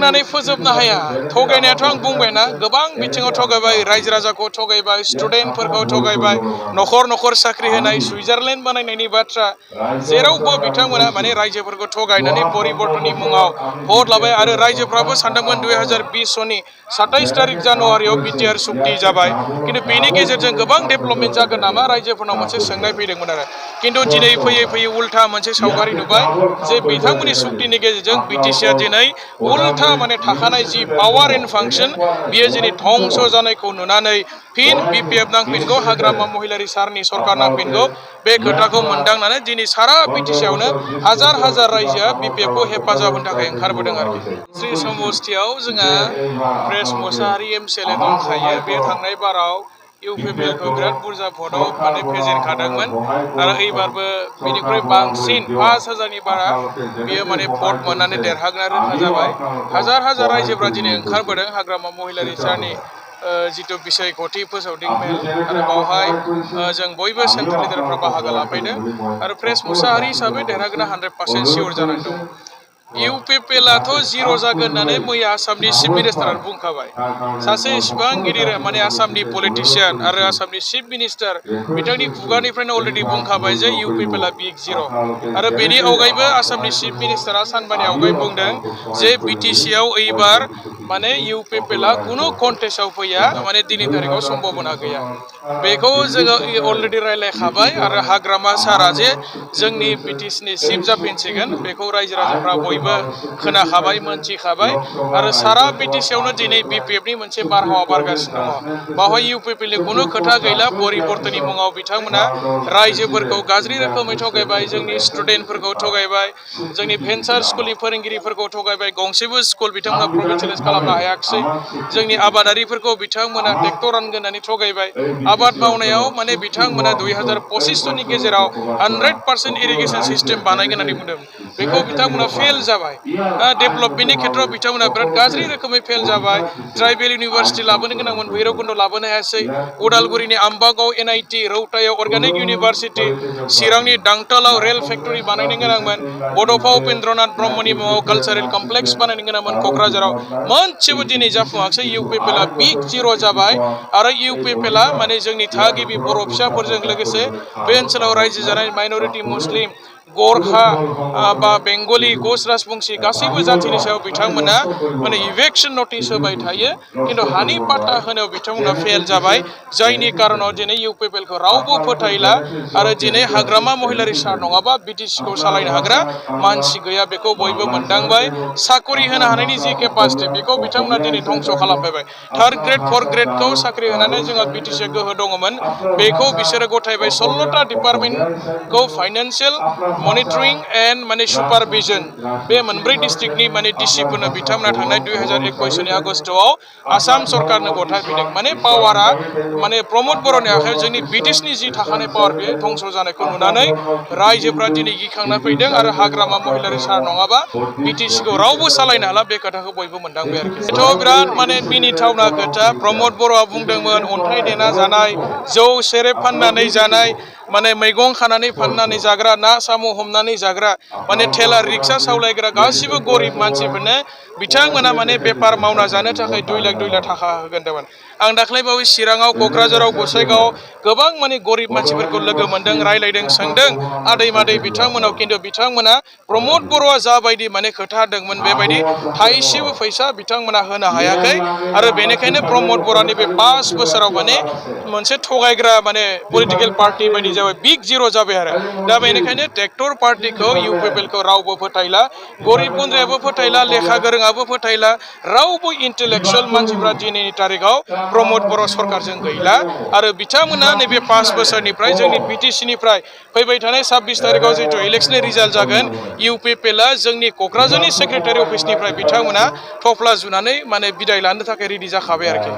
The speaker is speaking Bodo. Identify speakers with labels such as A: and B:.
A: बुंनानै फोजोबनो हाया थगायनायाथ' आं बुंबायना गोबां बिथिङाव थगायबाय रायजो राजाखौ थगायबाय स्टुडेन्टफोरखौ थगायबाय न'खर न'खर साख्रि होनाय सुइजारलेण्ड बानायनायनि बाथ्रा जेरावबो बिथांमोना माने रायजोफोरखौ थगायनानै परिबर्तननि मुङाव भट लाबाय आरो रायजोफ्राबो सानदोंमोन 2020 सननि 27 तारिख जानुवारियाव बिटिआर सुक्ति जाबाय किन्तु बेनि गेजेरजों गोबां डेभेलपमेन्ट जागोन नामा रायजोफोरनाव मोनसे सोंनाय फैदोंमोन आरो किन्तु दिनै फैयै फैयै उल्था मोनसे सावगारि नुबाय जे बिथांमोननि सुक्तिनि गेजेरजों बिटिसिआ दिनै उल्था माने थाखानाय जि पावार एन्ड फांसन बियो दिनै धंस जानायखौ नुनानै फिन बिपिएफ नांफिनगौ हाग्रामा महिलारि सारनि सरकार नांफिनगौ बे खोथाखौ मोनदांनानै दिनै सारा बिटिसिआवनो हाजार हाजार रायजोआ बिपिएफखौ हेफाजाब होनो थाखाय ओंखारबोदों आरोखि श्री समस्तियाव जोंहा प्रेस मुसाहारि एमसिएलए दंखायो बे थांनाय बाराव इउपिपिएलखौ बिराद बुरजा भटआव माने फेजेनखादोंमोन आरो एबारबो बिनिख्रुइ बांसिन 5000नि बारा बियो माने भट मोननानै देरहाग्रा रोखा जाबाय हाजार हाजार रायजोफ्रा दिनै ओंखारबोदों हाग्रामा महिलारि सारनि जितु बिसय गथि फोसावदिं मेल आरो बावहाय जों बयबो सेन्ट्रेल लिडारफ्रा बाहागो लाफैदों आरो प्रेस मुसाहारि हिसाबै देरहागोना 100% सियर जानानै दं इउपिपिएलआथ' जिर' जागोन होननानै मैया आसामनि चिफ मिनिस्टारानो बुंखाबाय सासे इसिबां गिदिर माने आसामनि पलिटिसियान आरो आसामनि चिफ मिनिस्टार बिथांनि खुगानिफ्रायनो अलरेडि बुंखाबाय जे इउपिपिएलआ बिग जिर' आरो बेनि अनगायैबो आसामनि चिफ मिनिस्टारा सानबानि आवगाय बुंदों जे बिटिसिआव एबार माने इउपिपिएलआ खुनु कन्टेस्टआव फैया माने दिनै तारिखाव सम्भावना गैया बेखौ जोङो अलरेडि रायलायखाबाय आरो हाग्रामा सारा जे जोंनि बिटिसिनि चिफ जाफिनसिगोन बेखौ रायजो राजाफ्रा बयबो खोनाखाबाय मोनथिखाबाय आरो सारा बिटिसिआवनो दिनै बिपिएफनि मोनसे बारहावा बारगासिनो दङ बावहाय इउपिपिएलनि खुनु खोथा गैला परिबर्तननि मुङाव बिथांमोना रायजोफोरखौ गाज्रि रोखोमै थगायबाय जोंनि स्टुडेन्टफोरखौ थगायबाय जोंनि भेन्सार स्कुलनि फोरोंगिरिफोरखौ थगायबाय गंसेबो स्कुल बिथांमोना प्रभिन्सियेलाइज खालामनो हायाखिसै जोंनि आबादारिफोरखौ बिथांमोना ट्रेक्टर रानगोन होननानै थगायबाय आबाद मावनायाव माने बिथांमोना 2025 सननि गेजेराव 100% इरिगेसन सिस्टेम बानायगोन होननानै बुंदों बेखौ बिथांमोना फेल जाबाय डेभेलपमेन्टनि खेत्रआव बिथांमोना बिराद गाज्रि रोखोमै फेल जाबाय ट्राइबेल इउनिभारसिटि लाबोनो गोनांमोन भैरबकुन्द लाबोनो हायासै उदालगुरिनि आम्बागाव एनआइटि रौतायाव अर्गानिक इउनिभारसिटि चिरांनि दांतालाव रेल फेक्टरि बानायनो गोनांमोन बड'फा उपेन्द्रनाथ ब्रह्मनि मुङाव कालचारेल कमप्लेक्स बानायनो गोनांमोन क'क्राझाराव मोनसेबो दिनै जाफुङाखिसै इउपिपिएलआ बिग जिर' जाबाय आरो इउपिपिएलआ माने जोंनि थागिबि बर' फिसाफोरजों लोगोसे बे ओनसोलाव रायजो जानाय माइन'रिटि मुस्लिम गरखा बा बेंगलि घोष राजबंसि गासैबो जाथिनि सायाव बिथांमोना माने इभेक्सन नटिस होबाय थायो किन्तु हानि पाट्टा होनायाव बिथांमोना फेल जाबाय जायनि कारनाव दिनै इउपिपिएलखौ रावबो फोथायला आरो दिनै हाग्रामा महिलारि सार नङाबा बिटिसिखौ सालायनो हाग्रा मानसि गैया बेखौ बयबो मोनदांबाय साकरि होनो हानायनि जि केपासिटि बेखौ बिथांमोना दिनै धंस खालामफैबाय थार्ड ग्रेड फर्थ ग्रेडखौ साख्रि होनानै जोंहा बिटिसिआ गोहो दङमोन बेखौ बिसोरो गथायबाय 16टा डिपार्टमेन्टखौ फाइनान्सियेल मनिटरिं एन्ड माने सुपारभिजन बे मोनब्रै डिस्ट्रिक्टनि माने डिसिफोरनो बिथांमोना थांनाय 2021 सननि आगस्टआव आसाम सरकारनो गथायफैदों माने पावारा माने प्रमद बर'नि आखायाव जोंनि बिटिसिनि जि थाखानाय पावार बे धंस जानायखौ नुनानै रायजोफ्रा दिनै गिखांना फैदों आरो हाग्रामा महिलारि सार नङाबा बिटिसिखौ रावबो सालायनो हाला बे खोथाखौ बयबो मोनदांबाय आरोखि बेथ' बिराद माने मिनिथावना खोथा प्रमद बर'आ बुंदोंमोन अन्थाइ देना जानाय जौ सेरेब फाननानै जानाय माने मैगं खानानै फाननानै जाग्रा ना साम' हमनानै जाग्रा माने थेला रिक्सा सालायग्रा गासिबो गरिब मानसिफोरनो बिथांमोना माने बेपार मावना जानो थाखाय 2 लाख थाखा होगोनदोंमोन आं दाख्लैबावै चिराङाव क'क्राझाराव गसाइगाव गोबां माने गरिब मानसिफोरखौ लोगो मोनदों रायलायदों सोंदों आदै मादै बिथांमोनाव किन्तु बिथांमोना प्रमद बर'आ जाबायदि माने खोथा होदोंमोन बेबायदि थाइसेबो फैसा बिथांमोना होनो हायाखै आरो बेनिखायनो प्रमद बर'नि बे 5 बोसोराव माने मोनसे थगायग्रा माने पलिटिकेल पार्टि बायदि जाबाय बिग जिर' जाबाय आरो दा बेनिखायनो ट्रेक्टर पार्टिखौ इउपिपिएलखौ रावबो फोथायला गरिब गुन्द्रायाबो फोथायला लेखा गोरोङाबो फोथायला रावबो इन्टेलेक्सुयेल मानसिफ्रा दिनैनि तारिखाव प्रमद बर' सरकारजों गैला आरो बिथांमोना नैबे 5 बोसोरनिफ्राय जोंनि बिटिसिनिफ्राय फैबाय थानाय 26 तारिखाव जितु इलेक्सननि रिजाल्ट जागोन इउपिपिएलआ जोंनि क'क्राझारनि सेक्रेटारि अफिसनिफ्राय बिथांमोना थफ्ला जुनानै माने बिदाय लानो थाखाय रेडि जाखाबाय आरोखि